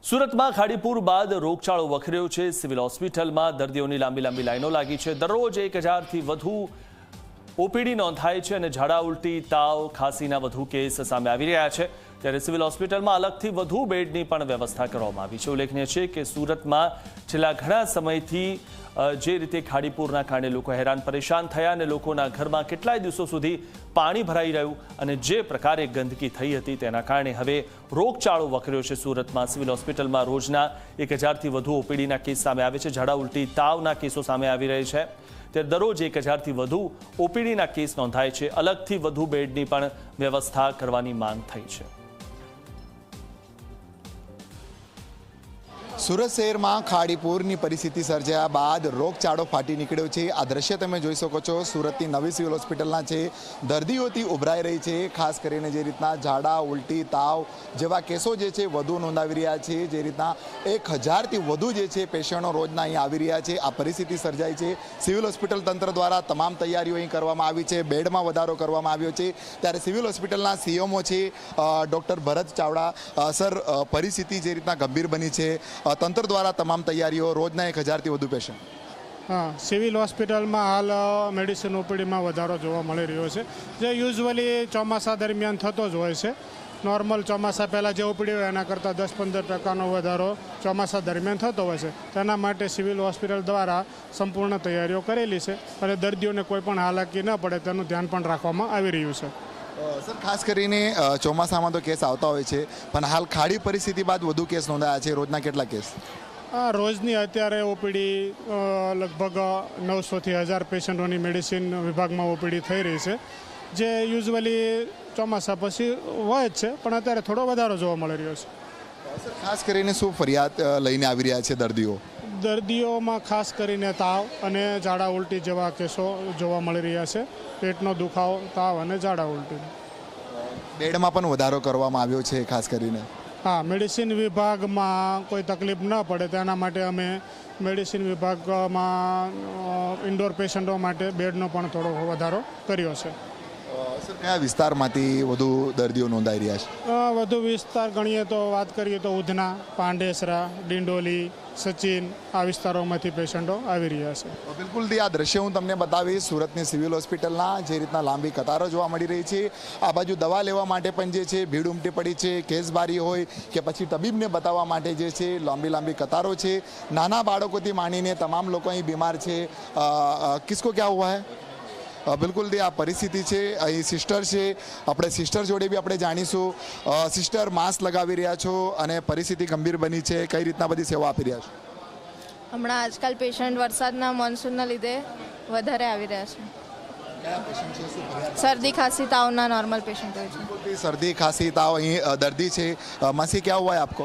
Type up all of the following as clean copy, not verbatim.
સુરતમાં ખાડીપુર બાદ રોગચાળો વખર્યો છે। સિવિલ હોસ્પિટલમાં દર્દીઓની લાંબી લાઈનો લાગી છે। દરરોજ 1000થી વધુ ઓપીડી નોંધાય છે અને ઝાડા ઉલટી તાવ ખાંસીના વધુ કેસ સામે આવી રહ્યા છે। ત્યારે સિવિલ હોસ્પિટલમાં અલગથી વધુ બેડની પણ વ્યવસ્થા કરવામાં આવી છે। ઉલ્લેખનીય છે કે સુરતમાં છેલ્લા ઘણા સમયથી જે રીતે ખાડીપુરના કારણે લોકો હેરાન પરેશાન થયા અને લોકોના ઘરમાં કેટલાય દિવસો સુધી પાણી ભરાઈ રહ્યું અને જે પ્રકારે ગંદકી થઈ હતી તેના કારણે હવે રોગચાળો વકર્યો છે। સુરતમાં સિવિલ હોસ્પિટલમાં રોજના 1000થી વધુ ઓપીડીના કેસ સામે આવે છે। ઝાડા ઉલટી તાવના કેસો સામે આવી રહી છે। ત્યારે દરરોજ 1000થી વધુ ઓપીડીના કેસ નોંધાય છે। અલગથી વધુ બેડની પણ વ્યવસ્થા કરવાની માંગ થઈ છે। સુરત શહેરમાં ખાડીપુરની પરિસ્થિતિ સર્જાયા બાદ રોગચાળો ફાટી નીકળ્યો છે। આ દ્રશ્ય તમે જોઈ શકો છો। સુરતની નવી સિવિલ હોસ્પિટલના છે દર્દીઓથી ઉભરાઈ રહી છે। ખાસ કરીને જે રીતના ઝાડા ઉલટી તાવ જેવા કેસો જે છે વધુ નોંધાવી રહ્યા છે। જે રીતના 1000થી વધુ જે છે પેશન્ટો રોજના અહીં આવી રહ્યા છે। આ પરિસ્થિતિ સર્જાઈ છે। સિવિલ હોસ્પિટલ તંત્ર દ્વારા તમામ તૈયારીઓ અહીં કરવામાં આવી છે। બેડમાં વધારો કરવામાં આવ્યો છે। ત્યારે સિવિલ હોસ્પિટલના સીએમઓ છે ડૉક્ટર ભરત ચાવડા સર, પરિસ્થિતિ જે રીતના ગંભીર બની છે, તંત્ર દ્વારા તમામ તૈયારીઓ, રોજના 1000થી વધુ પેશન્ટ। હા, સિવિલ હોસ્પિટલમાં હાલ મેડિસિન ઓપીડીમાં વધારો જોવા મળી રહ્યો છે, જે યુઝ્યુઅલી ચોમાસા દરમિયાન થતો જ હોય છે। નોર્મલ ચોમાસા પહેલાં જે ઓપીડી હોય એના કરતાં 10-15% વધારો ચોમાસા દરમિયાન થતો હોય છે। તેના માટે સિવિલ હોસ્પિટલ દ્વારા સંપૂર્ણ તૈયારીઓ કરેલી છે અને દર્દીઓને કોઈ પણ હાલાકી ન પડે તેનું ધ્યાન પણ રાખવામાં આવી રહ્યું છે। સર, ખાસ કરીને ચોમાસામાં તો કેસ આવતા હોય છે, પણ હાલ ખાડી પરિસ્થિતિ બાદ વધુ કેસ નોંધાયા છે। રોજના કેટલા કેસ? રોજની અત્યારે ઓપીડી લગભગ 900થી 1000 પેશન્ટોની મેડિસિન વિભાગમાં ઓપીડી થઈ રહી છે, જે યુઝ્યુઅલી ચોમાસા પછી હોય જ છે, પણ અત્યારે થોડો વધારો જોવા મળી રહ્યો છે। સર, ખાસ કરીને શું ફરિયાદ લઈને આવી રહ્યા છે દર્દીઓ? દર્દીઓમાં ખાસ કરીને તાવ અને ઝાડા ઉલટી જેવા કેસો જોવા મળી રહ્યા છે। પેટનો દુખાવો, તાવ અને ઝાડા ઉલટી। બેડમાં પણ વધારો કરવામાં આવ્યો છે ખાસ કરીને? હા, મેડિસિન વિભાગમાં કોઈ તકલીફ ન પડે તેના માટે અમે મેડિસિન વિભાગમાં ઇન્ડોર પેશન્ટો માટે બેડનો પણ થોડો વધારો કર્યો છે। સર, કયા વિસ્તારમાંથી વધુ દર્દીઓ નોંધાઈ રહ્યા છે? વધુ વિસ્તાર ગણીએ તો વાત કરીએ તો ઉધના, પાંડેસરા, ડિંડોલી, સચિન, આ વિસ્તારોમાંથી પેશન્ટો આવી રહ્યા છે। બિલકુલ, આ દ્રશ્ય હું તમને બતાવીશ સુરતની સિવિલ હોસ્પિટલના, જે રીતના લાંબી કતારો જોવા મળી રહી છે। આ બાજુ દવા લેવા માટે પણ જે છે ભીડ ઉમટી પડી છે। કેસબારી હોય કે પછી તબીબને બતાવવા માટે જે છે લાંબી કતારો છે। નાના બાળકોથી માંડીને તમામ લોકો અહીં બીમાર છે। કિસકો ક્યાં હુઆ હૈ? બિલકુલ આ પરિસ્થિતિ છે। અહીં સિસ્ટર છે, આપણે સિસ્ટર જોડે બી આપણે જાણીશું। સિસ્ટર, માસ્ક લગાવી રહ્યા છો અને પરિસ્થિતિ ગંભીર બની છે, કઈ રીતના બધી સેવા આપી રહ્યા છો? હમણાં આજકાલ પેશન્ટ વરસાદના મોન્સૂનના લીધે વધારે આવી રહ્યા છે। શરદી ખાંસી તાવના નોર્મલ પેશન્ટ હોય છે। सर्दी खांसी ताव અહીં દર્દી છે। मासी, क्या हुआ है आपको?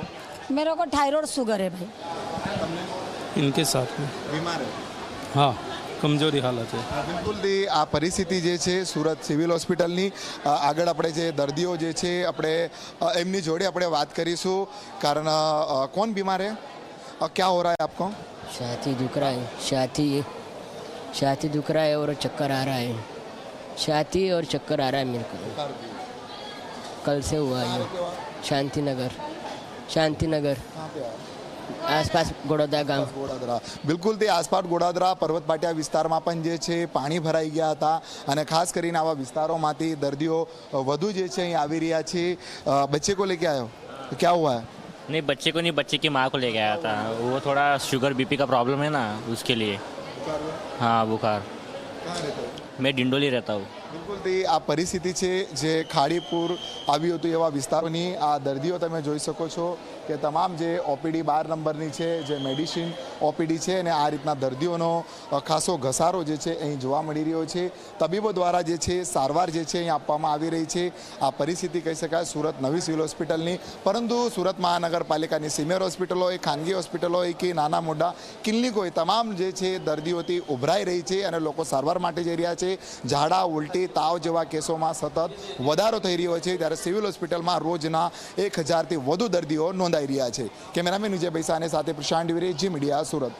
मेरे को थायराइड शुगर है भाई। इनके साथ में बीमार है? हाँ, कमजोरी हालत है। બિલકુલ આ પરિસ્થિતિ જે છે સુરત સિવિલ હોસ્પિટલની। આગળ આપણે જે દર્દીઓ જે છે આપણે એમની જોડે આપણે વાત કરીશું। કારણ कौन बीमार है? क्या हो रहा है आपको? छाती दुख रहा है, छाती दुख रहा है और चक्कर आ रहा है। छाती और चक्कर आ रहा है मेरे को। कल से हुआ है। शांतिनगर आसपास गोड़ोदरा गांव। ગોડાદરા, બિલકુલ આસપાસ ગોડાદરા પર્વત પાટિયા વિસ્તારમાં પણ જે છે પાણી ભરાઈ ગયા હતા અને ખાસ કરીને આવા વિસ્તારોમાંથી દર્દીઓ વધુ જે છે અહીં આવી રહ્યા છે। બચ્ચે કો લેકે આયો? क्या हुआ है? नहीं, बच्चे को नहीं, बच्चे की माँ को लेके आया था। वो थोड़ा शुगर बीपी का प्रॉब्लम है ना, उसके लिए। हाँ, बुखार। मैं डिंडोली रहता हूँ। બિલકુલ આ પરિસ્થિતિ છે જે ખાડીપુર આવ્યું હતું એવા વિસ્તારોની। આ દર્દીઓ તમે જોઈ શકો છો કે તમામ જે ઓપીડી 12 નંબરની છે, જે મેડિસિન ઓપીડી છે, અને આ રીતના દર્દીઓનો ખાસો ઘસારો જે છે અહીં જોવા મળી રહ્યો છે। તબીબો દ્વારા જે છે સારવાર જે છે અહીં આપવામાં આવી રહી છે। આ પરિસ્થિતિ કહી શકાય સુરત નવી સિવિલ હોસ્પિટલની, પરંતુ સુરત મહાનગરપાલિકાની સિનિયર હોસ્પિટલ હોય, ખાનગી હોસ્પિટલ હોય કે નાના મોટા ક્લિનિક હોય, તમામ જે છે દર્દીઓથી ઉભરાઈ રહી છે અને લોકો સારવાર માટે જઈ રહ્યા છે। ઝાડા ઉલટી તાવ જેવા કેસોમાં સતત વધારો થઈ રહ્યો છે। ત્યારે સિવિલ હોસ્પિટલમાં રોજના 1000થી વધુ દર્દીઓ નોંધાઈ રહ્યા છે। કેમેરામેન વિજય બૈસાને સાથે પ્રશાંત દિવેરી, જી મીડિયા, સુરત।